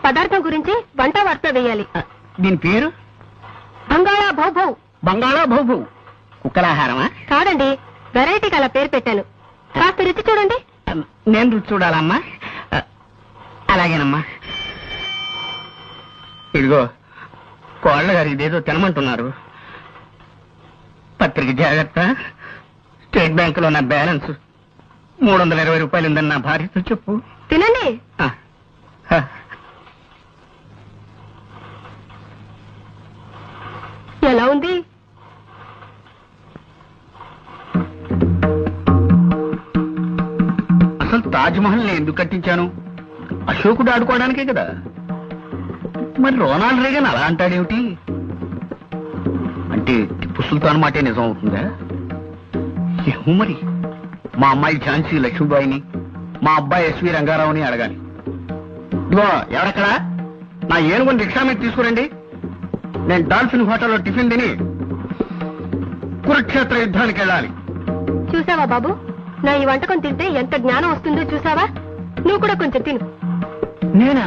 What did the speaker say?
పదార్థం గురించి వంట వార్త వేయాలి. దీని పేరు బంగాళా భౌభౌ. బంగాళా భౌభౌ. కుక్కలాహారమా? కాదండి, వెరైటీకి అలా పేరు పెట్టాను. కాస్త రుచి చూడండి. నేను రుచి చూడాలమ్మా? అలాగేనమ్మా. ఇదిగో కోళ్ళ గారు ఇదేదో తినమంటున్నారు. పత్రిక జాగ్రత్త. స్టేట్ బ్యాంకులో నా బ్యాలెన్స్ 320 రూపాయలు ఉందని నా భార్యతో చెప్పు. తినండి. ఎలా ఉంది? అసలు తాజ్మహల్ ని ఎందుకు కట్టించాను? అశోకుడు ఆడుకోవడానికే కదా. మరి రొనాల్డ్ రేగన్ అలా అంటాడేమిటి? అంటే టిప్పు సుల్తాన్ మాటే నిజం అవుతుందా? ఏమో మరి. మా అమ్మాయి ఝాన్సీ లక్ష్మీబాయిని, మా అబ్బాయి ఎస్వి రంగారావుని అడగాలి. ఇదిగో ఎవరక్కడా? నా ఏనుగుని రిక్షా మీద తీసుకురండి. నేను డాల్ఫిన్ హోటల్లో టిఫిన్ తిని కురుక్షేత్ర యుద్ధానికి వెళ్ళాలి. చూసావా బాబు, నా ఈ వంటకం తింటే ఎంత జ్ఞానం వస్తుందో చూసావా? నువ్వు కూడా కొంచెం తిను. నేనా?